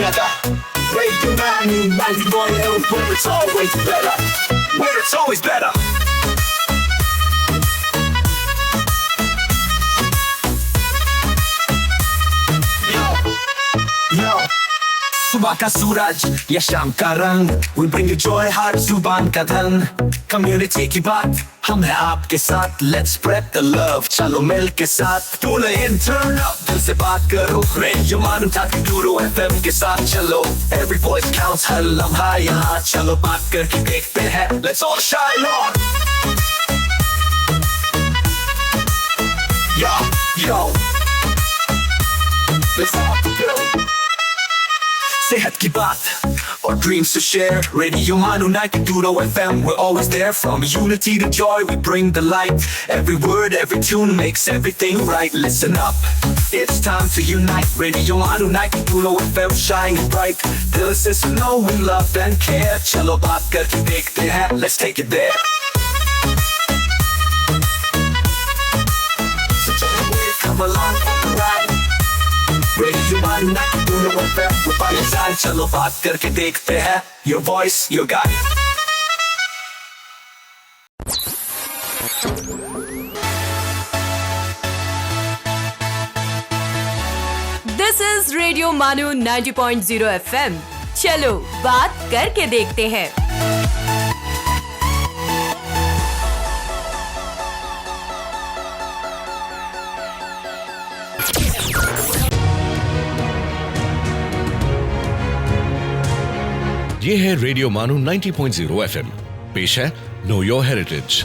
together. Radio Manu 91 where it's always better. Where it's always better. Yo, सुबह का सूरज या शाम का रंग, we bring you joy हर जुबान का धन. Community की बात हम हैं आपके साथ, let's spread the love, चलो मिल के साथ. Tune in, turn up, दिल से बात करो. Radio Manu 92 FM के साथ चलो. Every voice counts, हर लम्हा यहाँ चलो बात करके देखते हैं. Let's all shine on. Yo, let's all go. सेहत की बात और dreams to share. Radio Manu 92 FM, we're always there. From unity to joy, we bring the light. Every word, every tune makes everything right. Listen up, it's time to unite. Radio Manu 92 FM, shining bright. Dill se suno, we love and care. Chalo baat karke dekhte hain, let's take it there. So come along for the ride. Radio Manu 92 FM, we're by your side. चलो बात करके देखते हैं. Your voice, your guide. This is Radio Manu 90.0 FM. चलो बात करके देखते हैं. ये है रेडियो मानू 90.0 FM. पेश है नो योर हेरिटेज.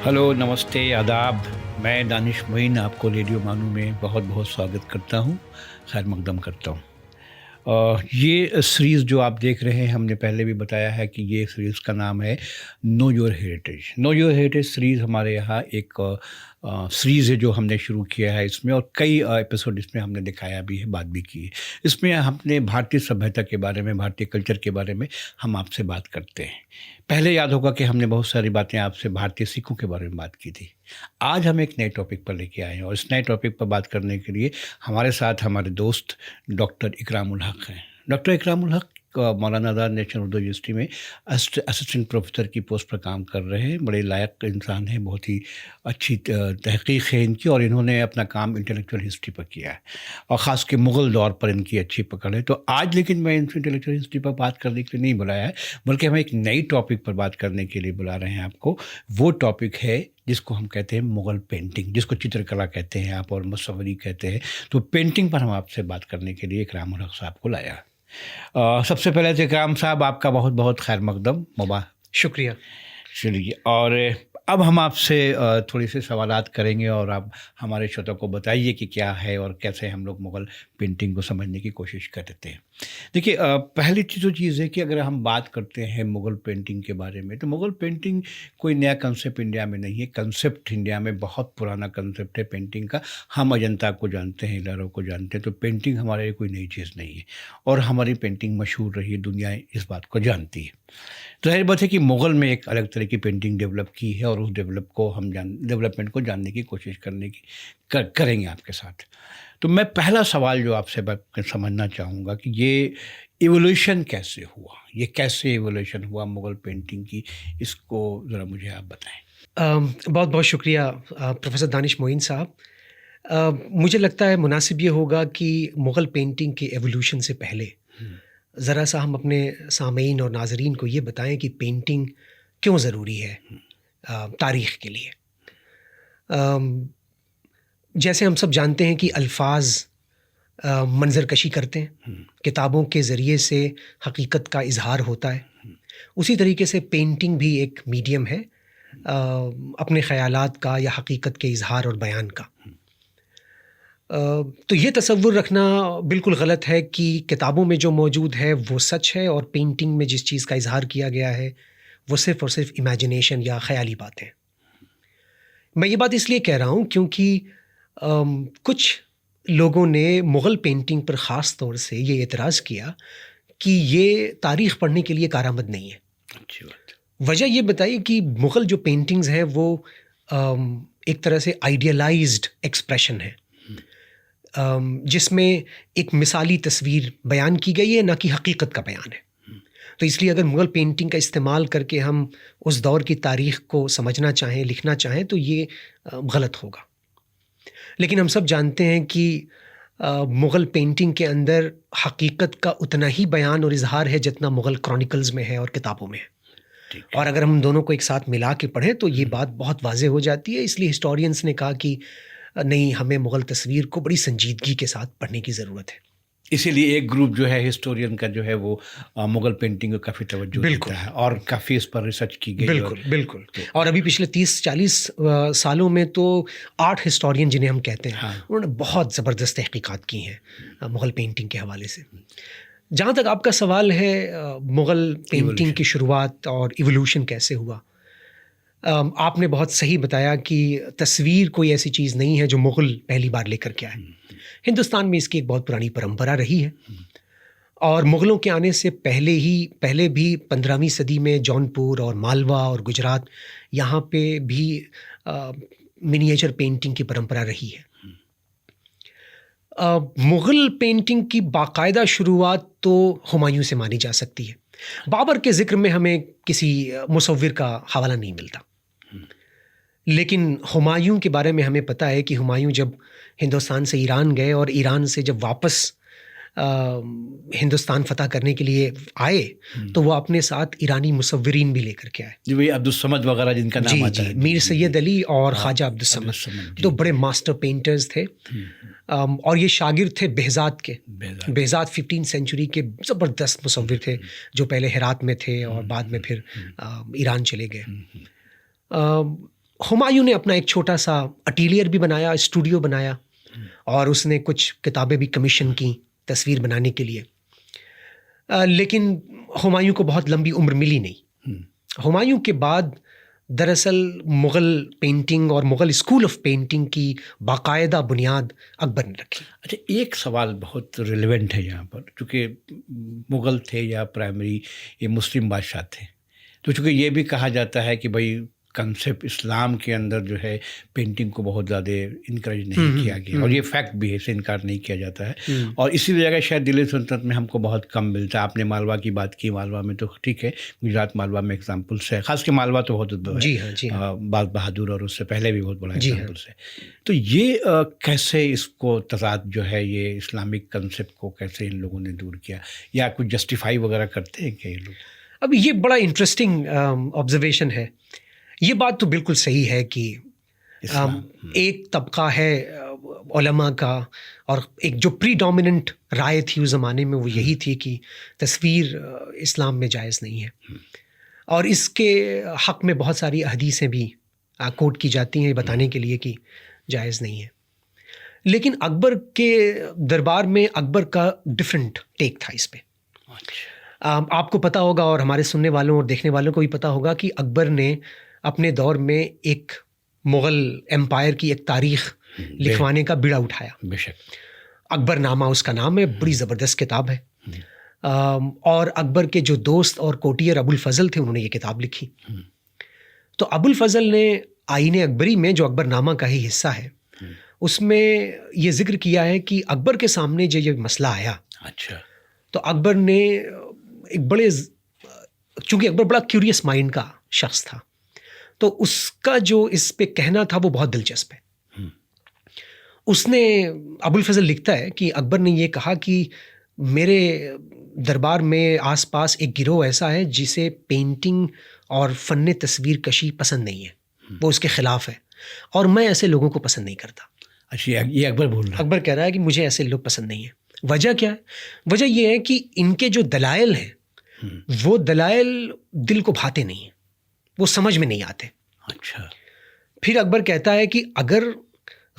हेलो, नमस्ते, आदाब. मैं दानिश मोइन आपको रेडियो मानू में बहुत बहुत स्वागत करता हूँ, खैर मकदम करता हूँ. ये सीरीज़ जो आप देख रहे हैं, हमने पहले भी बताया है कि ये सीरीज़ का नाम है no your heritage. No your heritage series हमारे यहाँ एक सीरीज़ है जो हमने शुरू किया है इसमें, और कई एपिसोड इसमें हमने दिखाया भी है, बात भी की है. इसमें हमने भारतीय सभ्यता के बारे में, भारतीय कल्चर के बारे में हम आपसे बात करते हैं. पहले याद होगा कि हमने बहुत सारी बातें आपसे भारतीय सिखों के बारे में बात की थी. आज हम एक नए टॉपिक पर लेके आए हैं, और इस नए टॉपिक पर बात करने के लिए हमारे साथ हमारे दोस्त डॉक्टर इकरामुल हक हैं. डॉक्टर इकरामुल हक मौलाना आज़ाद नेशनल उर्दू यूनिवर्सिटी में असिस्टेंट प्रोफेसर की पोस्ट पर काम कर रहे हैं. बड़े लायक इंसान हैं, बहुत ही अच्छी तहकीक है इनकी, और इन्होंने अपना काम इंटेलेक्चुअल हिस्ट्री पर किया है, और ख़ास के मुग़ल दौर पर इनकी अच्छी पकड़ है. तो आज लेकिन मैं इनसे इंटेलेक्चुअल हिस्ट्री पर बात करने के लिए नहीं बुलाया है, बल्कि हम एक नई टॉपिक पर बात करने के लिए बुला रहे हैं आपको. वो टॉपिक है जिसको हम कहते हैं मुग़ल पेंटिंग, जिसको चित्रकला कहते हैं आप, और मुसव्वरी कहते हैं. तो पेंटिंग पर हम आपसे बात करने के लिए इकरामुल हक साहब को लाया. सबसे पहले तो इकराम साहब, आपका बहुत बहुत खैर मकदम, मुबारक. शुक्रिया. चलिए, और अब हम आपसे थोड़ी सी सवालात करेंगे, और आप हमारे श्रोता को बताइए कि क्या है और कैसे हम लोग मुग़ल पेंटिंग को समझने की कोशिश करते हैं. देखिए, पहली चीज़ है कि अगर हम बात करते हैं मुग़ल पेंटिंग के बारे में, तो मुग़ल पेंटिंग कोई नया कंसेप्ट इंडिया में नहीं है. कंसेप्ट इंडिया में बहुत पुराना कंसेप्ट है पेंटिंग का. हम अजंता को जानते हैं, इलारो को जानते हैं, तो पेंटिंग हमारे लिए कोई नई चीज़ नहीं है, और हमारी पेंटिंग मशहूर रही है, दुनिया इस बात को जानती है. तो जाहिर बात है कि मुग़ल में एक अलग तरह की पेंटिंग डेवलप की है, और उस डेवलपमेंट को जानने की कोशिश करेंगे आपके साथ. तो मैं पहला सवाल जो आपसे समझना चाहूँगा कि ये इवोल्यूशन कैसे हुआ, ये कैसे इवोल्यूशन हुआ मुग़ल पेंटिंग की, इसको ज़रा मुझे आप बताएं. बहुत बहुत शुक्रिया प्रोफेसर दानिश मोइन साहब. मुझे लगता है मुनासिब ये होगा कि मुग़ल पेंटिंग के एवोल्यूशन से पहले ज़रा सा हम अपने सामीन और नाज़रीन को ये बताएं कि पेंटिंग क्यों ज़रूरी है तारीख़ के लिए. जैसे हम सब जानते हैं कि अल्फाज मंजर कशी करते हैं, किताबों के ज़रिए से हकीकत का इजहार होता है. उसी तरीके से पेंटिंग भी एक मीडियम है अपने ख़यालात का या हकीकत के इजहार और बयान का. तो ये तसव्वुर रखना बिल्कुल गलत है कि किताबों में जो मौजूद है वो सच है, और पेंटिंग में जिस चीज़ का इजहार किया गया है वो सिर्फ़ और सिर्फ इमेजिनेशन या ख़याली बातें. मैं ये बात इसलिए कह रहा हूँ क्योंकि कुछ लोगों ने मुग़ल पेंटिंग पर ख़ास तौर से ये एतराज़ किया कि ये तारीख़ पढ़ने के लिए कारआमद नहीं है. अच्छी बात. वजह ये बताइए कि मुग़ल जो पेंटिंग्स हैं वो एक तरह से आइडियलाइज्ड एक्सप्रेशन है, जिसमें एक मिसाली तस्वीर बयान की गई है, ना कि हकीकत का बयान है। तो इसलिए अगर मुग़ल पेंटिंग का इस्तेमाल करके हम उस दौर की तारीख़ को समझना चाहें, लिखना चाहें, तो ये गलत होगा। लेकिन हम सब जानते हैं कि मुग़ल पेंटिंग के अंदर हकीकत का उतना ही बयान और इजहार है जितना मुग़ल क्रॉनिकल्स में है और किताबों में है। और अगर हम दोनों को एक साथ मिला के पढ़ें तो ये बात बहुत वाज़ेह हो जाती है। इसलिए हिस्टोरियंस ने कहा कि नहीं, हमें मुग़ल तस्वीर को बड़ी संजीदगी के साथ पढ़ने की ज़रूरत है। इसीलिए एक ग्रुप जो है हिस्टोरियन का जो है वो मुग़ल पेंटिंग को काफ़ी तवज्जो देता है और काफ़ी इस पर रिसर्च की गई। बिल्कुल। और अभी पिछले 30-40 सालों में तो 8 हिस्टोरियन जिन्हें हम कहते हैं, उन्होंने बहुत ज़बरदस्त तहकीकात की हैं मुग़ल पेंटिंग के हवाले से। जहाँ तक आपका सवाल है मुग़ल पेंटिंग की शुरुआत और इवोल्यूशन कैसे हुआ, आपने बहुत सही बताया कि तस्वीर कोई ऐसी चीज़ नहीं है जो मुग़ल पहली बार लेकर के आए। हिंदुस्तान में इसकी एक बहुत पुरानी परंपरा रही है और मुग़लों के आने से पहले भी 15वीं सदी में जौनपुर और मालवा और गुजरात, यहाँ पे भी मिनिएचर पेंटिंग की परंपरा रही है। मुग़ल पेंटिंग की बाकायदा शुरुआत तो हुमायूं से मानी जा सकती है। बाबर के ज़िक्र में हमें किसी मुसव्विर का हवाला नहीं मिलता, लेकिन हुमायूं के बारे में हमें पता है कि हुमायूं जब हिंदुस्तान से ईरान गए और ईरान से जब वापस हिंदुस्तान फतह करने के लिए आए तो वो अपने साथ ईरानी मुसव्विरीन भी लेकर के आए, जी, वही अब्दुल समद वगैरह जिनका नाम आता है, मीर सैयद अली और ख्वाजा अब्दुल समद, तो बड़े मास्टर पेंटर्स थे। और ये शागिर्द थे बेहज़ाद के। बेहज़ाद 15वीं सेंचुरी के ज़बरदस्त मुसव्विर थे जो पहले हेरात में थे और बाद में फिर ईरान चले गए। हुमायूं ने अपना एक छोटा सा अटेलियर भी बनाया, स्टूडियो बनाया, और उसने कुछ किताबें भी कमीशन की तस्वीर बनाने के लिए। लेकिन हुमायूं को बहुत लंबी उम्र मिली नहीं। हुमायूं के बाद दरअसल मुग़ल पेंटिंग और मुग़ल स्कूल ऑफ पेंटिंग की बाकायदा बुनियाद अकबर ने रखी। अच्छा, एक सवाल बहुत रिलेवेंट है यहाँ पर, चूँकि मुग़ल थे या प्राइमरी ये मुस्लिम बादशाह थे, तो चूँकि ये भी कहा जाता है कि भाई कंसेप्ट इस्लाम के अंदर जो है पेंटिंग को बहुत ज़्यादा इनकरेज नहीं किया गया, और ये फैक्ट भी है, इसे इनकार नहीं किया जाता है। और इसी वजह से शायद दिल्ली सल्तनत में हमको बहुत कम मिलता है। आपने मालवा की बात की, मालवा में तो ठीक है, गुजरात मालवा में एग्जाम्पल्स है, ख़ास के मालवा तो बहुत जी हाँ। बाग बहादुर और उससे पहले भी बहुत बड़ा एग्जाम्पल्स है। तो ये कैसे इसको तज़ाद जो है ये इस्लामिक कंसेप्ट को कैसे इन लोगों ने दूर किया, या कुछ जस्टिफाई वगैरह करते हैं क्या ये लोग? अब ये बड़ा इंटरेस्टिंग ऑब्जर्वेशन है। ये बात तो बिल्कुल सही है कि एक तबका है उलमा का, और एक जो प्रीडोमिनेंट राय थी उस ज़माने में वो यही थी कि तस्वीर इस्लाम में जायज़ नहीं है, और इसके हक़ में बहुत सारी हदीसें भी कोट की जाती हैं बताने के लिए कि जायज़ नहीं है। लेकिन अकबर के दरबार में अकबर का डिफरेंट टेक था इस पे। आपको पता होगा और हमारे सुनने वालों और देखने वालों को भी पता होगा कि अकबर ने अपने दौर में एक मुग़ल एम्पायर की एक तारीख़ लिखवाने का बीड़ा उठाया। बेशक अकबरनामा उसका नाम है, बड़ी ज़बरदस्त किताब है। और अकबर के जो दोस्त और कोटियर अबुल फ़ज़ल थे, उन्होंने ये किताब लिखी। तो अबुल फ़ज़ल ने आईन अकबरी में, जो अकबरनामा का ही हिस्सा है, उसमें ये ज़िक्र किया है कि अकबर के सामने जो ये मसला आया, अच्छा, तो अकबर ने एक बड़े, चूँकि अकबर बड़ा क्यूरियस माइंड का शख्स था, तो उसका जो इस पे कहना था वो बहुत दिलचस्प है। उसने, अबुल फ़ज़ल लिखता है कि अकबर ने ये कहा कि मेरे दरबार में आसपास एक गिरोह ऐसा है जिसे पेंटिंग और फ़न तस्वीर कशी पसंद नहीं है, वो उसके ख़िलाफ़ है, और मैं ऐसे लोगों को पसंद नहीं करता। अच्छा, ये अकबर बोल रहा है। अकबर कह रहा है कि मुझे ऐसे लोग पसंद नहीं है। वजह क्या है? वजह ये है कि इनके जो दलाइल हैं वो दलाइल दिल को भाते नहीं हैं, वो समझ में नहीं आते। अच्छा, फिर अकबर कहता है कि अगर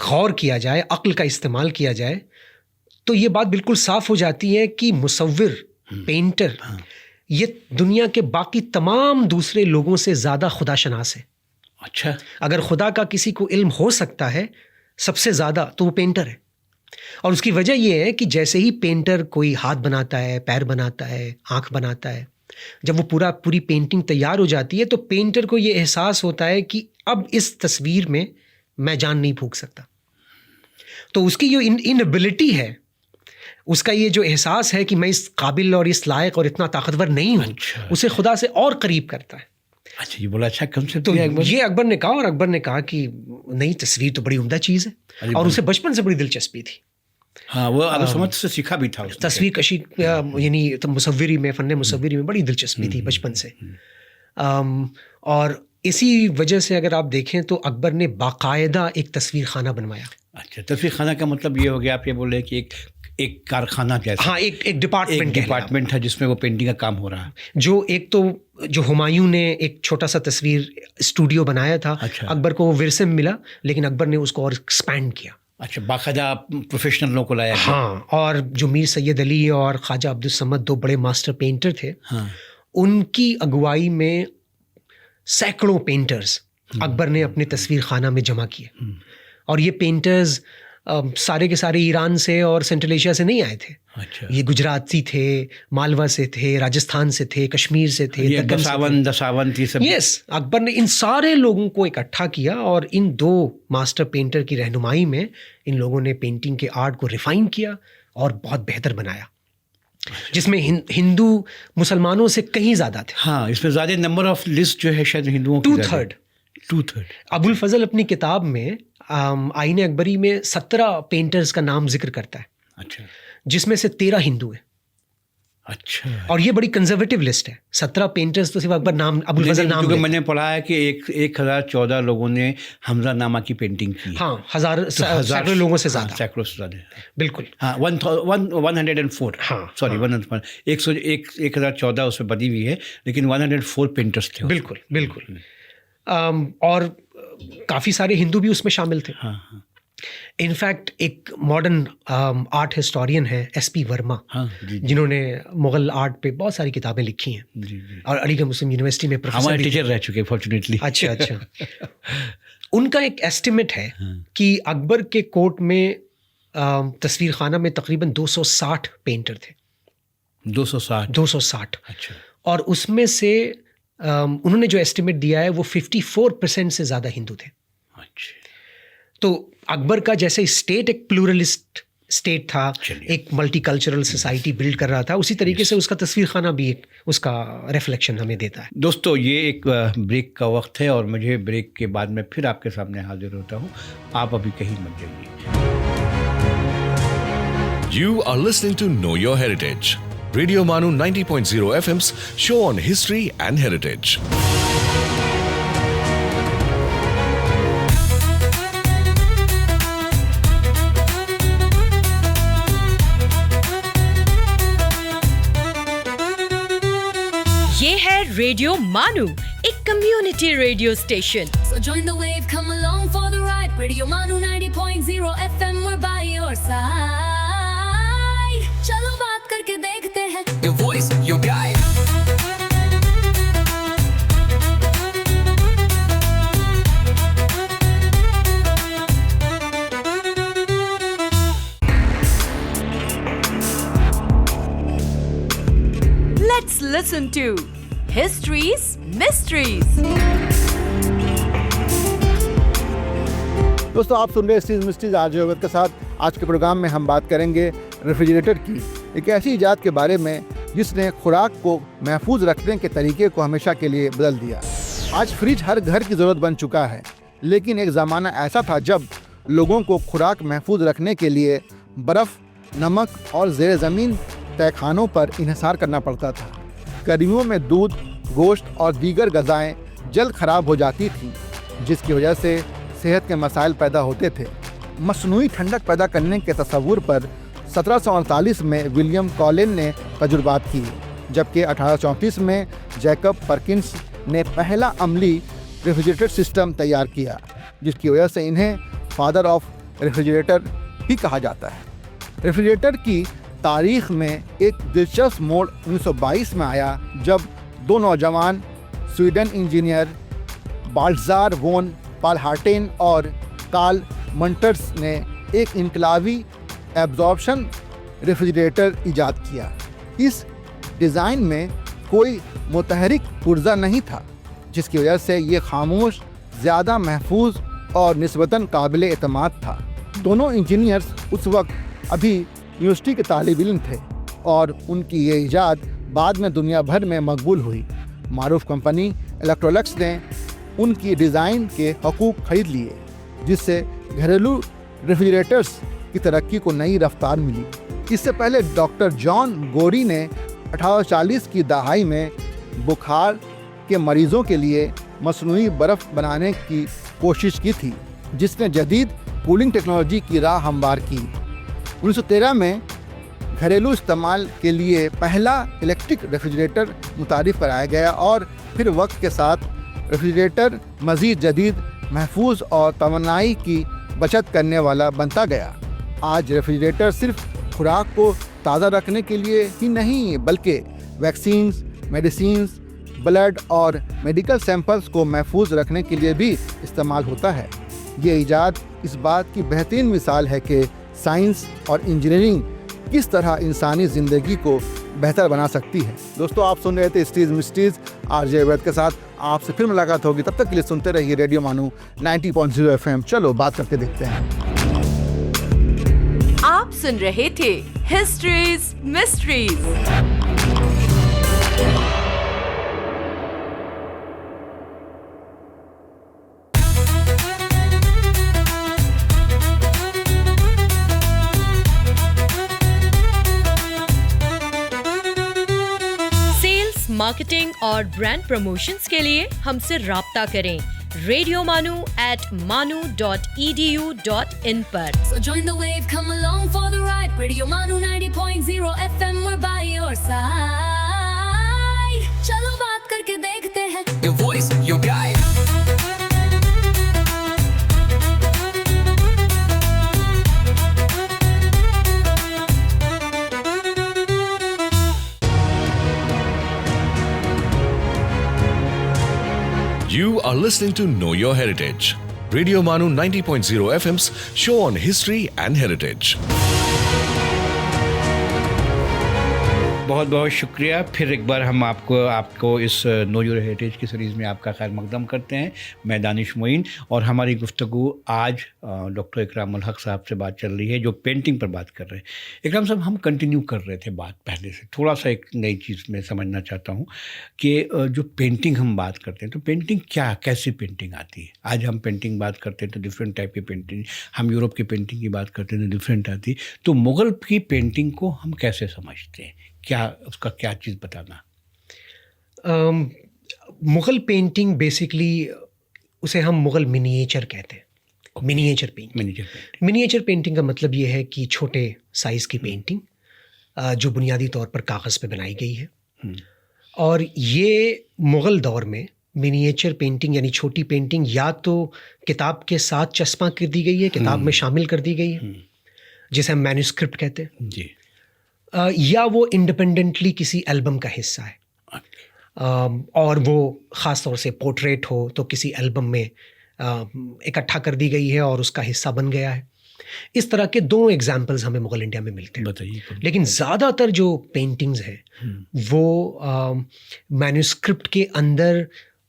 गौर किया जाए, अक्ल का इस्तेमाल किया जाए, तो ये बात बिल्कुल साफ हो जाती है कि मुसव्विर, पेंटर, ये दुनिया के बाकी तमाम दूसरे लोगों से ज़्यादा खुदाशनास है। अच्छा, अगर खुदा का किसी को इल्म हो सकता है सबसे ज़्यादा, तो वो पेंटर है। और उसकी वजह यह है कि जैसे ही पेंटर कोई हाथ बनाता है, पैर बनाता है, आँख बनाता है, जब वो पूरी पेंटिंग तैयार हो जाती है तो पेंटर को ये एहसास होता है कि अब इस तस्वीर में मैं जान नहीं फूंक सकता। तो उसकी जो इनएबिलिटी है, उसका ये जो एहसास है कि मैं इस काबिल और इस लायक और इतना ताकतवर नहीं हूँ, उसे खुदा से और करीब करता है। अच्छा, ये बोला अच्छा कंसेप्ट। तो ये अकबर ने कहा, और अकबर ने कहा कि नहीं, तस्वीर तो बड़ी उम्दा चीज़ है, और उसे बचपन से बड़ी दिलचस्पी थी। हाँ, वो अगर समझ से सीखा भी था उसने। तस्वीर कशी यानी तो मुसव्विरी में, फ़न मुसव्विरी में बड़ी दिलचस्पी थी बचपन से। और इसी वजह से अगर आप देखें तो अकबर ने बाकायदा एक तस्वीर खाना बनवाया। अच्छा, तस्वीर खाना का मतलब ये हो गया, आप ये बोल रहे हैं कि एक कारखाना जैसा। हाँ, एक डिपार्टमेंट है जिसमें वो पेंटिंग का काम हो रहा है। जो एक तो जो हुमायूं ने एक छोटा सा तस्वीर स्टूडियो बनाया था। अच्छा। अकबर को वो विरसे में मिला, लेकिन अकबर ने उसको और एक्सपैंड किया। अच्छा, बाकायदा प्रोफेशनलों को लाया। हाँ, और जो मीर सैयद अली और ख्वाजा अब्दुल समद, दो बड़े मास्टर पेंटर थे, हाँ, उनकी अगुवाई में सैकड़ों पेंटर्स अकबर ने अपने तस्वीर खाना में जमा किए। और ये पेंटर्स सारे के सारे ईरान से और सेंट्रल एशिया से नहीं आए थे। अच्छा। ये गुजराती थे, मालवा से थे, राजस्थान से थे, कश्मीर से थे, दसावंत ये सब। यस, अकबर ने इन सारे लोगों को इकट्ठा किया और इन दो मास्टर पेंटर की रहनुमाई में इन लोगों ने पेंटिंग के आर्ट को रिफाइन किया और बहुत बेहतर बनाया, जिसमें हिंदू मुसलमानों से कहीं ज़्यादा थे। हाँ, इसमें ज़्यादा नंबर ऑफ लिस्ट जो है शायद हिंदुओं की 2/3। अबुल फजल अपनी किताब में आईने अकबरी में 17 पेंटर्स का नाम जिक्र करता है। अच्छा। जिसमें से 13 हिंदू हैं। अच्छा। और ये बड़ी कंजर्वेटिव लिस्ट है। 17 पेंटर्स तो सिर्फ अकबर नाम, अबुल फजल नाम, क्योंकि मैंने पढ़ा है कि 1014 लोगों ने हमजा नामा की पेंटिंग की। हाँ, सैकड़ों लोगों से ज़्यादा। सैकड़ों से ज़्यादा, बिल्कुल। हाँ, 104। हाँ, सॉरी, 1014 उसमें बनी हुई है, लेकिन 104 पेंटर्स थे। बिल्कुल बिल्कुल। और काफ़ी सारे हिंदू भी उसमें शामिल थे। हाँ, हाँ। इनफैक्ट एक मॉडर्न आर्ट हिस्टोरियन है SP वर्मा, हाँ, जिन्होंने मुग़ल आर्ट पे बहुत सारी किताबें लिखी हैं। जी। और अलीगढ़ मुस्लिम यूनिवर्सिटी में प्रोफेसर टीचर रह चुके, फॉर्चुनेटली। अच्छा। उनका एक एस्टिमेट है कि अकबर के कोर्ट में तस्वीर खाना में तकरीबन 260 पेंटर थे। 260। अच्छा। और उसमें से उन्होंने जो एस्टिमेट दिया है वो 54% से ज़्यादा हिंदू थे। अच्छा। तो अकबर का जैसे स्टेट एक प्लूरलिस्ट स्टेट था, एक मल्टीकल्चरल सोसाइटी बिल्ड कर रहा था, उसी तरीके से उसका तस्वीर खाना भी एक उसका रिफ्लेक्शन हमें देता है। दोस्तों, ये एक ब्रेक का वक्त है और मुझे ब्रेक के बाद में फिर आपके सामने हाजिर होता हूँ। आप अभी कहीं मत जाइए। You are listening to Know Your Heritage, Radio Manu 90.0 FM's show on history and heritage. ये है रेडियो मानू, एक community radio station. So join the wave, come along for the ride. Radio Manu 90.0 FM, we're by your side. चलो बात करके देखते हैं. Your voice, your guide. Let's listen to History's Mysteries. दोस्तों, आप सुन रहे हैं मिस्ट्रीज आरजे अवध के साथ। आज के प्रोग्राम में हम बात करेंगे रेफ्रिजरेटर की, एक ऐसी इजाद के बारे में जिसने खुराक को महफूज रखने के तरीके को हमेशा के लिए बदल दिया। आज फ्रिज हर घर की ज़रूरत बन चुका है, लेकिन एक ज़माना ऐसा था जब लोगों को खुराक महफूज रखने के लिए बर्फ़, नमक और ज़ेर ज़मीन तहखानों पर इन्हिसार करना पड़ता था। गर्मियों में दूध, गोश्त और दीगर ग़ज़ाएँ जल्द ख़राब हो जाती थीं, जिसकी वजह से सेहत के मसाइल पैदा होते थे। मसनूई ठंडक पैदा करने के तस्वुर पर 1748 में विलियम कॉलिन ने तजुर्बात की, जबकि 1834 में जैकब परकिंस ने पहला अमली रेफ्रिजरेटर सिस्टम तैयार किया, जिसकी वजह से इन्हें फादर ऑफ रेफ्रिजरेटर भी कहा जाता है। रेफ्रिजरेटर की तारीख़ में एक दिलचस्प मोड़ 1922 में आया, जब दो नौजवान स्वीडन इंजीनियर बाल्टज़ार वोन पालहार्टेन और कार्ल मंटर्स ने एक इनकलाबी एब्जॉर्प्शन रेफ्रिजरेटर ईजाद किया। इस डिज़ाइन में कोई मुतहरिक पुर्जा नहीं था, जिसकी वजह से ये खामोश, ज़्यादा महफूज और निस्बतन काबिल एतमाद था। दोनों इंजीनियर्स उस वक्त अभी यूनिवर्सिटी के तालिब इल्म थे और उनकी ये इजाद बाद में दुनिया भर में मकबूल हुई। मारूफ कंपनी इलेक्ट्रोलक्स ने उनकी डिज़ाइन के हकूक़ खरीद लिए, जिससे घरेलू रेफ्रिजरेटर्स की तरक्की को नई रफ्तार मिली। इससे पहले डॉक्टर जॉन गोरी ने 1840 की दहाई में बुखार के मरीज़ों के लिए मसनूई बर्फ़ बनाने की कोशिश की थी, जिसने जदीद कूलिंग टेक्नोलॉजी की राह हमवार की। 1913 में घरेलू इस्तेमाल के लिए पहला इलेक्ट्रिक रेफ्रिजरेटर मुतारिफ़ कराया गया और फिर वक्त के साथ रेफ्रिजरेटर मज़ीद जदीद, महफूज और तवानाई की बचत करने वाला बनता गया। आज रेफ्रिजरेटर सिर्फ खुराक को ताज़ा रखने के लिए ही नहीं, बल्कि वैक्सीन्स, मेडिसिन्स, ब्लड और मेडिकल सैंपल्स को महफूज रखने के लिए भी इस्तेमाल होता है। ये इजाद इस बात की बेहतरीन मिसाल है कि साइंस और इंजीनियरिंग किस तरह इंसानी ज़िंदगी को बेहतर बना सकती है। दोस्तों, आप सुन रहे थे स्टीज मिस्टीज आरजे वैद के साथ। आपसे फिर मुलाकात होगी, तब तक के लिए सुनते रहिए रेडियो मानू 90.0 FM। चलो बात करके देखते हैं। आप सुन रहे थे हिस्ट्रीज मिस्ट्रीज। मार्केटिंग और ब्रांड प्रमोशंस के लिए हमसे राब्ता करें radiomanu@manu.edu.in पर। So join the wave, come along for the ride. Radio Manu 90.0 FM, we're by your side. चलो बात करके देखते हैं। Your voice, your guide. You are listening to Know Your Heritage, Radio Manu 90.0 FM's show on history and heritage. बहुत बहुत शुक्रिया। फिर एक बार हम आपको इस नो योर हेरिटेज की सीरीज़ में आपका खैर मकदम करते हैं। मैं दानिश मोइन और हमारी गुफ्तगू आज डॉक्टर इकराम उल हक साहब से बात चल रही है, जो पेंटिंग पर बात कर रहे हैं। इकराम साहब, हम कंटिन्यू कर रहे थे बात पहले से, थोड़ा सा एक नई चीज़ मैं समझना चाहता हूँ कि जो पेंटिंग हम बात करते हैं, तो पेंटिंग कैसी पेंटिंग आती है? आज हम पेंटिंग बात करते हैं तो डिफरेंट टाइप की पेंटिंग, हम यूरोप की पेंटिंग की बात करते हैं तो डिफरेंट आती है। तो मुग़ल की पेंटिंग को हम कैसे समझते हैं? उसका क्या चीज़ बताना? मुग़ल पेंटिंग बेसिकली उसे हम मुग़ल मिनिएचर कहते हैं। मिनिएचर पेंटिंग का मतलब ये है कि छोटे साइज़ की पेंटिंग जो बुनियादी तौर पर कागज़ पे बनाई गई है। और ये मुग़ल दौर में मिनिएचर पेंटिंग यानी छोटी पेंटिंग या तो किताब के साथ चस्पा कर दी गई है, किताब में शामिल कर दी गई है, जिसे हम मैन्युस्क्रिप्ट कहते हैं जी, या वो इंडिपेंडेंटली किसी एल्बम का हिस्सा है। और वो ख़ास तौर से पोर्ट्रेट हो तो किसी एल्बम में इकट्ठा कर दी गई है और उसका हिस्सा बन गया है। इस तरह के दो एग्जाम्पल्स हमें मुग़ल इंडिया में मिलते हैं। बताइए। लेकिन ज़्यादातर जो पेंटिंग्स हैं वो मैन्युस्क्रिप्ट के अंदर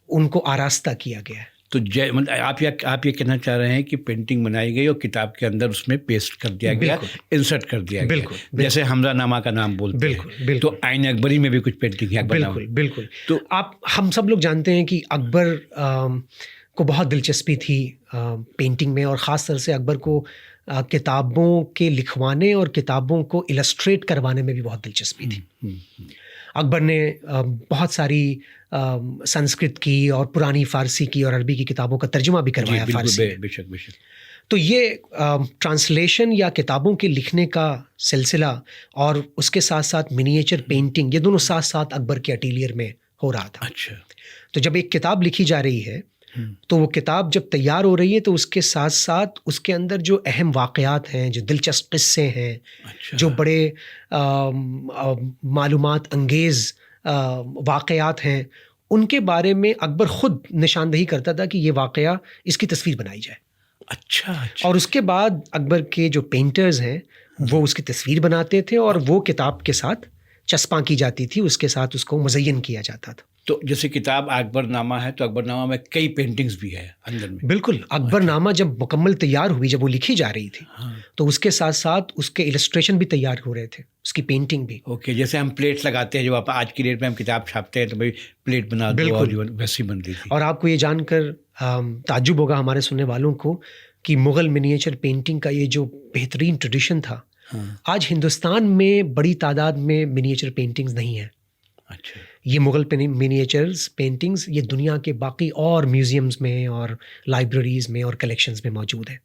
उनको आरास्ता किया गया है। तो आप ये कहना चाह रहे हैं कि पेंटिंग बनाई गई और किताब के अंदर उसमें पेस्ट कर दिया गया, इंसर्ट कर दिया गया, जैसे हमजा नामा का नाम बोलते हैं। तो आइन अकबरी में भी कुछ पेंटिंग है। बिल्कुल। तो हम सब लोग जानते हैं कि अकबर को बहुत दिलचस्पी थी पेंटिंग में, और ख़ास तौर से अकबर को किताबों के लिखवाने और किताबों को इलस्ट्रेट करवाने में भी बहुत दिलचस्पी थी। अकबर ने बहुत सारी संस्कृत की और पुरानी फ़ारसी की और अरबी की किताबों का तर्जुमा भी करवाया फ़ारसी। बेशक। तो ये ट्रांसलेशन या किताबों के लिखने का सिलसिला और उसके साथ साथ मिनिएचर पेंटिंग, ये दोनों साथ साथ अकबर के अटेलियर में हो रहा था। अच्छा। तो जब एक किताब लिखी जा रही है तो वो किताब जब तैयार हो रही है तो उसके साथ साथ उसके अंदर जो अहम वाक़यात हैं, जो दिलचस्प किस्से हैं, जो बड़े मालूमात अंगेज़ वाक़यात हैं, उनके बारे में अकबर ख़ुद निशानदही करता था कि ये वाक़या, इसकी तस्वीर बनाई जाए। अच्छा। और उसके बाद अकबर के जो पेंटर्स हैं वो उसकी तस्वीर बनाते थे और वो किताब के साथ चस्पा की जाती थी, उसके साथ उसको मुज़य्यन किया जाता था। तो जैसे किताब अकबरनामा है, तो अकबरनामा में कई पेंटिंग्स भी है अंदर में। बिल्कुल, अकबरनामा जब मुकम्मल तैयार हुई, जब वो लिखी जा रही थी, तो उसके साथ साथ उसके इलस्ट्रेशन भी तैयार हो रहे थे, उसकी पेंटिंग भी। ओके, जैसे हम प्लेट्स लगाते हैं, जब आप आज की डेट में हम किताब छापते हैं तो भाई प्लेट बना दो, बिल्कुल। और वैसी बन रही थी। और आपको ये जानकर ताज्जुब होगा हमारे सुनने वालों को कि मुग़ल मिनिएचर पेंटिंग का ये जो बेहतरीन ट्रेडिशन था, आज हिंदुस्तान में बड़ी तादाद में मिनिएचर पेंटिंग्स नहीं है। अच्छा, ये मुग़ल मिनिएचर्स पेंटिंग्स ये दुनिया के बाकी और म्यूज़ियम्स में और लाइब्रेरीज़ में और कलेक्शंस में मौजूद है।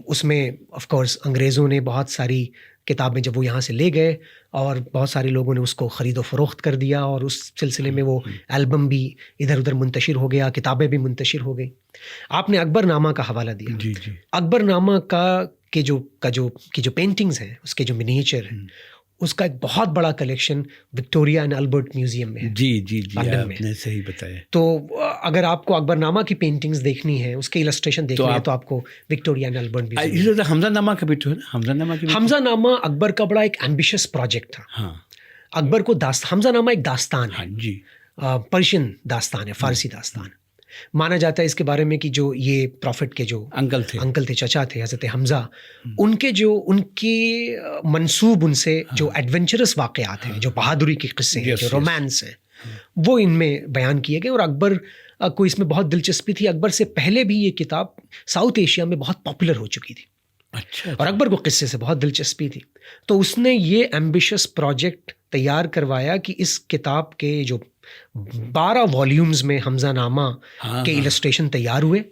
उसमें ऑफ कोर्स अंग्रेज़ों ने बहुत सारी किताबें जब वो यहाँ से ले गए, और बहुत सारे लोगों ने उसको ख़रीदो फ़रोख्त कर दिया, और उस सिलसिले में वो एल्बम भी इधर उधर मुंतशिर हो गया, किताबें भी मुंतशिर हो गई। आपने अकबरनामा का हवाला दिया। जी जी। अकबरनामा की जो पेंटिंग्स हैं, उसके जो मिनिएचर हैं, उसका एक बहुत बड़ा collection Victoria and Albert museum में है। जी जी जी, लंदन में। आपने सही बताया। तो अगर आपको अकबरनामा की पेंटिंग्स देखनी है, उसके इलस्ट्रेशन देखने हैं, तो आपको विक्टोरिया एंड अल्बर्ट म्यूजियम। इस हमजानामा का भी तो है ना, हमजानामा की भी तो- हमजानामा अकबर का बड़ा एक एम्बिशियस प्रोजेक्ट था। हाँ अकबर को हमजानामा एक दास्तान हाँ है, जी। पर्शियन दास्तान है, फारसी दास्तान। माना जाता है इसके बारे में कि जो ये प्रॉफिट के जो अंकल थे, चचा थे, हज़रत हमज़ा, उनके मंसूब उनसे जो एडवेंचरस वाक़यात हैं, जो बहादुरी के किस्से हैं, जो रोमांस हैं, वो इनमें बयान किए गए। और अकबर को इसमें बहुत दिलचस्पी थी। अकबर से पहले भी ये किताब साउथ एशिया में बहुत पॉपुलर हो चुकी थी। अच्छा, और अकबर को किस्से से बहुत दिलचस्पी थी, तो उसने ये एम्बिशियस प्रोजेक्ट तैयार करवाया कि इस किताब के जो 12 वॉल्यूम्स में हमजानामा के इलस्ट्रेशन तैयार हुए।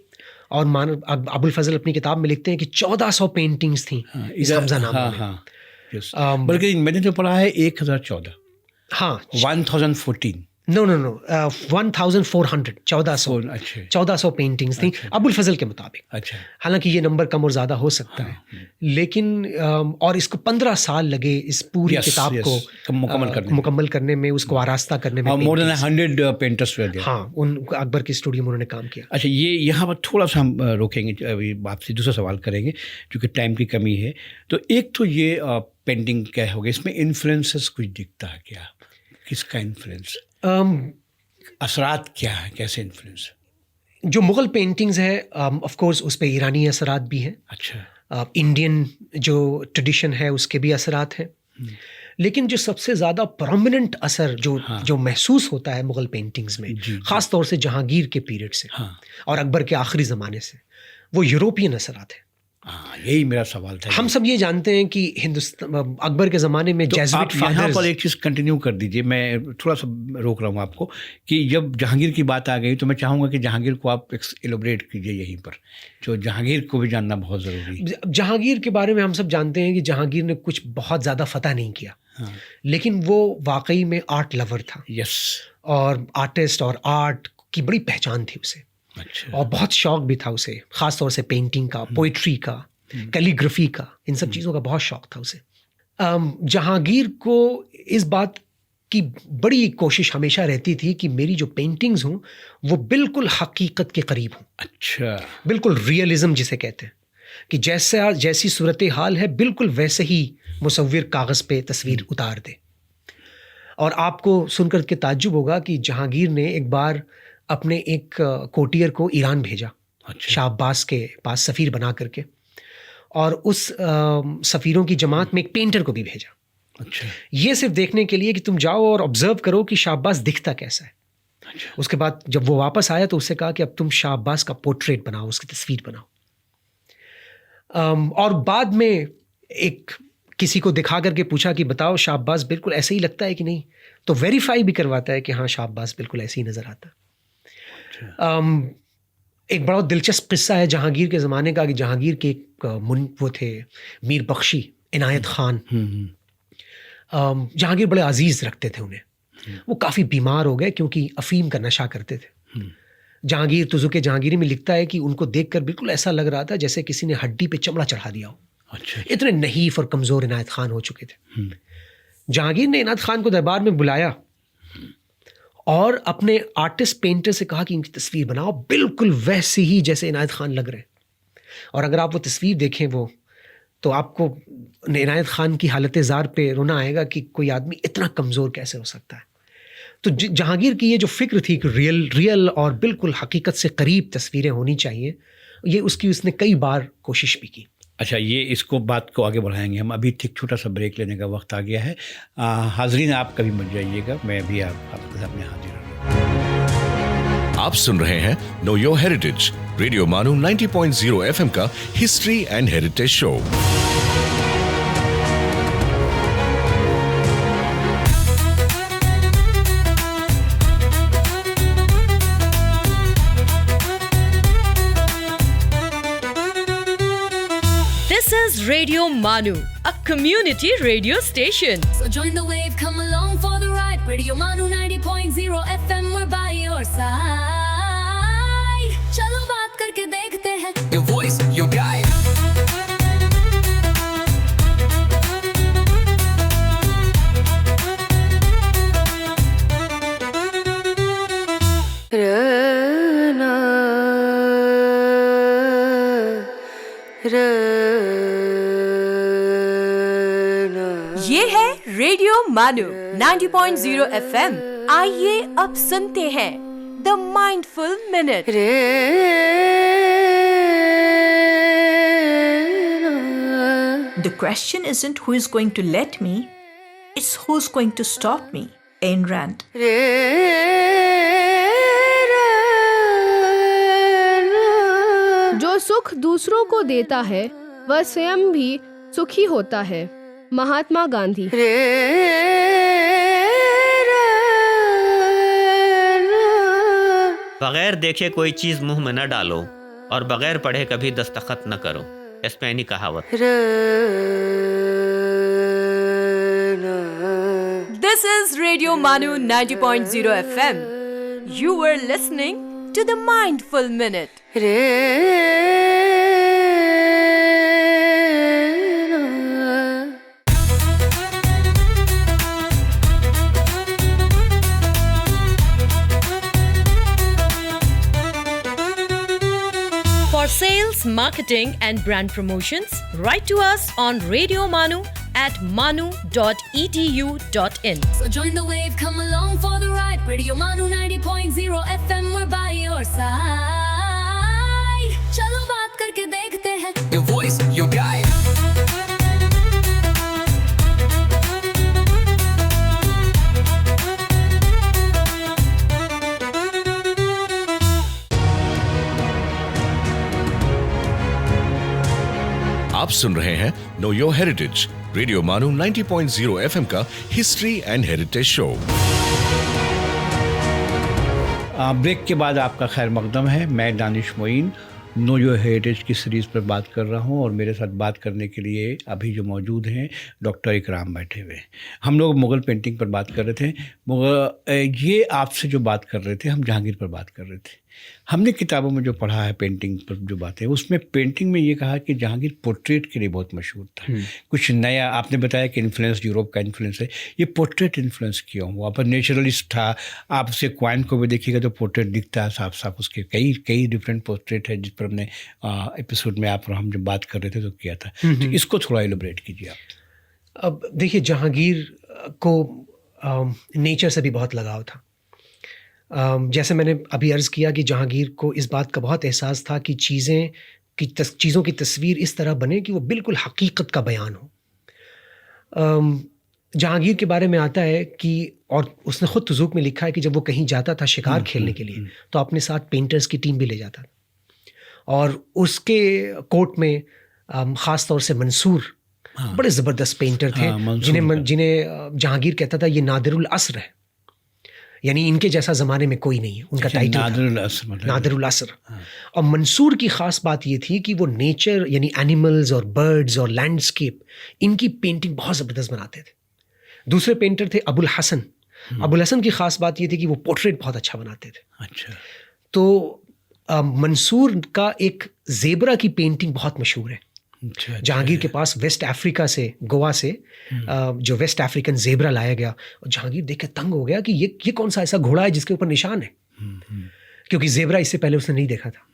और अबुल फजल अपनी किताब में लिखते हैं कि 1400 पेंटिंग्स थी इस हमजानामा में। बल्कि मैंने तो पढ़ा है 1014। हाँ, 1014। नो 1400 1400 पेंटिंग्स थी अबुल फजल के मुताबिक। अच्छा, हालांकि ये नंबर कम और ज़्यादा हो सकता है, लेकिन और इसको 15 साल लगे इस पूरी किताब को मुकम्मल करने में, उसको आरास्ता करने में। मोर देन 100 पेंटर्स वे। हाँ, उन अकबर की स्टूडियो में उन्होंने काम किया। अच्छा, ये यहाँ पर थोड़ा सा हम रोकेंगे, अभी आपसे दूसरा सवाल करेंगे क्योंकि टाइम की कमी है। तो एक तो ये पेंटिंग क्या होगा, इसमें इन्फ्लुएंसेस कुछ दिखता है क्या, किसका इन्फ्लुएंस, असरात क्या है, कैसे इन्फ्लुएंस? जो मुग़ल पेंटिंग्स है, ऑफ कोर्स उस पे ईरानी असरात भी हैं। अच्छा, इंडियन जो ट्रेडिशन है उसके भी असरात हैं। लेकिन जो सबसे ज़्यादा प्रोमिनेंट असर जो महसूस होता है मुग़ल पेंटिंग्स में, ख़ास तौर से जहांगीर के पीरियड से और अकबर के आखिरी ज़माने से, वो यूरोपियन असरात है। हाँ, यही मेरा सवाल था। हम सब ये जानते हैं कि हिंदुस्तान अकबर के ज़माने में जेज़ुइट फादर्स। यहाँ पर एक चीज़ कंटिन्यू कर दीजिए, मैं थोड़ा सा रोक रहा हूँ आपको, कि जब जहांगीर की बात आ गई तो मैं चाहूँगा कि जहांगीर को आप एलोबरेट कीजिए यहीं पर, जो जहांगीर को भी जानना बहुत ज़रूरी है। जहांगीर के बारे में हम सब जानते हैं कि जहांगीर ने कुछ बहुत ज़्यादा फतह नहीं किया, लेकिन वो वाकई में आर्ट लवर था। यस, और आर्टिस्ट और आर्ट की बड़ी पहचान थी उसे। अच्छा, और बहुत शौक भी था उसे, ख़ास तौर से पेंटिंग का, पोइट्री का, कैलीग्राफी का, इन सब चीज़ों का बहुत शौक था उसे। जहांगीर को इस बात की बड़ी कोशिश हमेशा रहती थी कि मेरी जो पेंटिंग्स हों वो बिल्कुल हकीकत के करीब हों। अच्छा, बिल्कुल रियलिज़म जिसे कहते हैं, कि जैसी सूरत हाल है बिल्कुल वैसे ही मुसव्विर कागज़ पे तस्वीर उतार दे। और आपको सुनकर के ताज्जुब होगा कि जहांगीर ने एक बार अपने एक कोटियर को ईरान भेजा, शाह अब्बास के पास सफ़ीर बना करके, और उस सफ़ीरों की जमात में एक पेंटर को भी भेजा। अच्छा, ये सिर्फ देखने के लिए कि तुम जाओ और ऑब्ज़र्व करो कि शाह अब्बास दिखता कैसा है। अच्छा, उसके बाद जब वो वापस आया तो उससे कहा कि अब तुम शाह अब्बास का पोर्ट्रेट बनाओ, उसकी तस्वीर बनाओ। और बाद में एक किसी को दिखा करके पूछा कि बताओ शाह अब्बास बिल्कुल ऐसे ही लगता है कि नहीं, तो वेरीफाई भी करवाता है कि हाँ, शाह अब्बास बिल्कुल ऐसे ही नज़र आता है। एक बड़ा दिलचस्प किस्सा है जहांगीर के ज़माने का, कि जहांगीर के वो थे मीर बख्शी इनायत ख़ान। जहांगीर बड़े अजीज़ रखते थे उन्हें। वो काफ़ी बीमार हो गए क्योंकि अफ़ीम का नशा करते थे। जहांगीर तुज़ुक जहांगीरी में लिखता है कि उनको देखकर बिल्कुल ऐसा लग रहा था जैसे किसी ने हड्डी पे चमड़ा चढ़ा दिया हो। अच्छा, इतने नहीफ और कमज़ोर इनायत ख़ान हो चुके थे। जहांगीर ने इनायत ख़ान को दरबार में बुलाया और अपने आर्टिस्ट पेंटर से कहा कि इनकी तस्वीर बनाओ बिल्कुल वैसे ही जैसे इनायत ख़ान लग रहे हैं। और अगर आप वो तस्वीर देखें वो, तो आपको इनायत खान की हालत ज़ार पे रोना आएगा कि कोई आदमी इतना कमज़ोर कैसे हो सकता है। तो जहांगीर की ये जो फ़िक्र थी कि रियल और बिल्कुल हकीकत से करीब तस्वीरें होनी चाहिए, ये उसने कई बार कोशिश भी की। अच्छा, ये इसको बात को आगे बढ़ाएंगे हम। अभी ठीक छोटा सा ब्रेक लेने का वक्त आ गया है। हाजरीन, आप कभी मत जाइएगा, मैं अभी आपके सामने हाजिर हूँ। आप सुन रहे हैं नो योर हेरिटेज, रेडियो मानू 90.0 FM का history and heritage show. This is Radio Manu, a community radio station. So join the wave, come along for the ride. Radio Manu 90.0 FM, we're by your side. चलो बात करके देखते हैं. Your voice, your guide. ये है radio मानू 90.0 FM। आइए अब सुनते हैं the mindful minute. The question isn't who is going to let me, it's who's going to stop me. Ayn Rand. जो सुख दूसरों को देता है वह स्वयं भी सुखी होता है। महात्मा गांधी। बगैर देखे कोई चीज मुंह में न डालो और बगैर पढ़े कभी दस्तखत न करो, स्पेनी कहावत। This is Radio Manu 90.0 FM. You were listening to the Mindful Minute. For sales, marketing and brand promotions, write to us on Radio Manu at manu.edu.in. So join the wave, come along for the ride. Radio Manu 90.0 FM, we're by your side. चलो बात करके देखते हैं. Your voice, your guide. आप सुन रहे हैं no your heritage, radio मानू 90.0 FM का history and heritage show. Break के बाद आपका खैर मकदम है। मैं Danish Moin know your heritage की सीरीज़ पर बात कर रहा हूं और मेरे साथ बात करने के लिए अभी जो मौजूद हैं डॉक्टर इकराम बैठे हुए। हम लोग मुग़ल पेंटिंग पर बात कर रहे थे। ये आपसे जो बात कर रहे थे, हम जहांगीर पर बात कर रहे थे। हमने किताबों में जो पढ़ा है पेंटिंग पर जो बातें, उसमें पेंटिंग में ये कहा कि जहांगीर पोर्ट्रेट के लिए बहुत मशहूर था। कुछ नया आपने बताया कि इन्फ्लुएंस यूरोप का इन्फ्लुएंस है। ये पोर्ट्रेट इन्फ्लुएंस क्यों हुआ? पर नेचुरलिस्ट था। आप उसे क्वाइन को भी देखिएगा तो पोर्ट्रेट दिखता है साफ साफ। उसके कई डिफरेंट पोर्ट्रेट है जिस पर हमने एपिसोड में आप हम जब बात कर रहे थे तो किया था। तो इसको थोड़ा इलैबोरेट कीजिए आप। अब देखिए, जहांगीर को नेचर से भी बहुत लगाव था। जैसे मैंने अभी अर्ज़ किया कि जहांगीर को इस बात का बहुत एहसास था कि चीज़ों की तस्वीर इस तरह बने कि वो बिल्कुल हकीकत का बयान हो। जहांगीर के बारे में आता है कि, और उसने ख़ुद तुज़ूक में लिखा है कि जब वो कहीं जाता था शिकार खेलने के लिए तो अपने साथ पेंटर्स की टीम भी ले जाता था। और उसके कोर्ट में ख़ास तौर से मंसूर बड़े ज़बरदस्त पेंटर थे, जिन्हें जहांगीर कहता था ये नादिरुल असर है, यानी इनके जैसा ज़माने में कोई नहीं है। उनका टाइटल नादिरुल असर। और मंसूर की ख़ास बात ये थी कि वो नेचर यानी एनिमल्स और बर्ड्स और लैंडस्केप, इनकी पेंटिंग बहुत ज़बरदस्त बनाते थे। दूसरे पेंटर थे अबुल हसन। अबुल हसन की ख़ास बात ये थी कि वो पोर्ट्रेट बहुत अच्छा बनाते थे। अच्छा। तो मंसूर का एक ज़ेबरा की पेंटिंग बहुत मशहूर है। जहांगीर के पास वेस्ट अफ्रीका से, गोवा से जो वेस्ट अफ्रीकन ज़ेबरा लाया गया, और जहांगीर देख के तंग हो गया कि ये कौन सा ऐसा घोड़ा है जिसके ऊपर निशान है, क्योंकि ज़ेबरा इससे पहले उसने नहीं देखा था।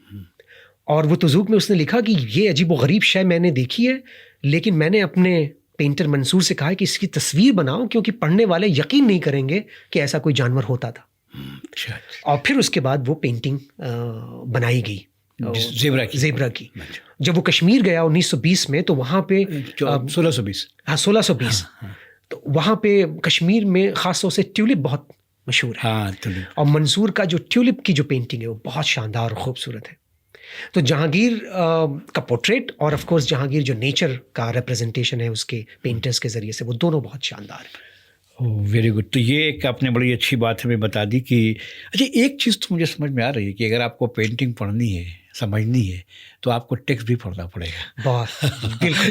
और वो तुज़ूक में उसने लिखा कि ये अजीब व गरीब शय मैंने देखी है, लेकिन मैंने अपने पेंटर मंसूर से कहा है कि इसकी तस्वीर बनाओ, क्योंकि पढ़ने वाले यकीन नहीं करेंगे कि ऐसा कोई जानवर होता था। और फिर उसके बाद वो पेंटिंग बनाई गई ज़ेब्रा की। जब वो कश्मीर गया 1920 में, तो वहाँ पे 1620 तो वहाँ पे कश्मीर में ख़ास तौर से ट्यूलिप बहुत मशहूर है। और मंसूर का जो ट्यूलिप की जो पेंटिंग है वो बहुत शानदार और ख़ूबसूरत है। तो जहांगीर का पोर्ट्रेट और ऑफ कोर्स जहांगीर जो नेचर का रिप्रेजेंटेशन है उसके पेंटर्स के ज़रिए से, वो दोनों बहुत शानदार है। Very good. तो ये एक आपने बड़ी अच्छी बात हमें बता दी कि अच्छा, एक चीज़ तो मुझे समझ में आ रही है कि अगर आपको पेंटिंग पढ़नी है, समझनी है, तो आपको टेक्स्ट भी पढ़ना पड़ेगा। बहुत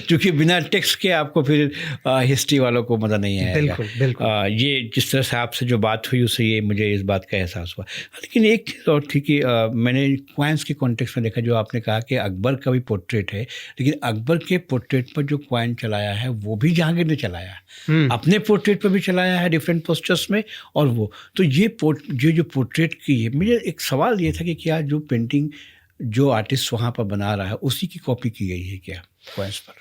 क्योंकि बिना टेक्स्ट के आपको फिर हिस्ट्री वालों को मज़ा नहीं आएगा। बिल्कुल। ये जिस तरह से आपसे जो बात हुई उससे ये मुझे इस बात का एहसास हुआ। लेकिन एक चीज़ और थी कि मैंने क्वाइंस के कॉन्टेक्स्ट में देखा, जो आपने कहा कि अकबर का भी पोर्ट्रेट है, लेकिन अकबर के पोर्ट्रेट पर जो क्वाइन चलाया है वो भी जहांगीर ने चलाया है, अपने पोर्ट्रेट पर भी चलाया है डिफरेंट पोस्टर्स में। और वो तो ये जो पोर्ट्रेट की है, मुझे एक सवाल ये था कि क्या जो पेंटिंग जो आर्टिस्ट वहाँ पर बना रहा है उसी की कॉपी की गई है क्या क्वाइंस पर?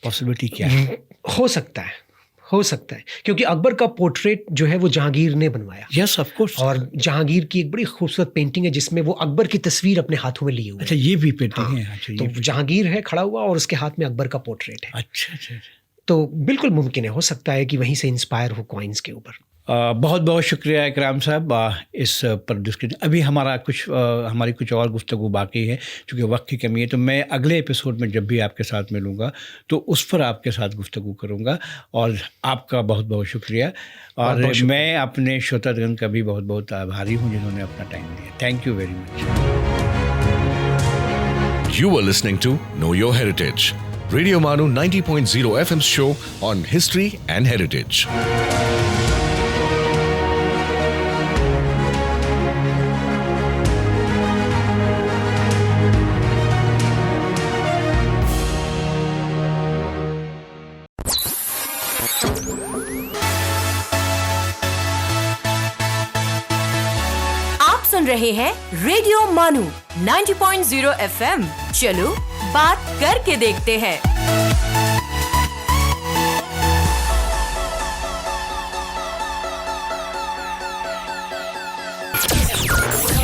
पॉसिबिलिटी क्या है? हो सकता है, क्योंकि अकबर का पोर्ट्रेट जो है वो जहांगीर ने बनवाया। Yes of course. और जहांगीर की एक बड़ी खूबसूरत पेंटिंग है जिसमें वो अकबर की तस्वीर अपने हाथों में लिए हुए। अच्छा, ये भी पेंटिंग है। अच्छा, तो जहांगीर है खड़ा हुआ और उसके हाथ में अकबर का पोर्ट्रेट है। अच्छा। तो बिल्कुल मुमकिन है, हो सकता है कि वहीं से इंस्पायर हो कॉइन्स के ऊपर। बहुत बहुत शुक्रिया इकराम साहब इस पर डिस्कशन। अभी हमारी कुछ और गुफ्तगू बाकी है, क्योंकि वक्त की कमी है। तो मैं अगले एपिसोड में जब भी आपके साथ मिलूँगा तो उस पर आपके साथ गुफ्तगू करूँगा। और आपका बहुत बहुत शुक्रिया। और मैं अपने श्रोतागण का भी बहुत बहुत आभारी हूँ जिन्होंने अपना टाइम दिया। Thank you very much. You were listening to Know Your Heritage, Radio Manu 90.0 FM's show on history and heritage. सुन रहे हैं रेडियो मानू 90.0 FM। चलो बात करके देखते हैं।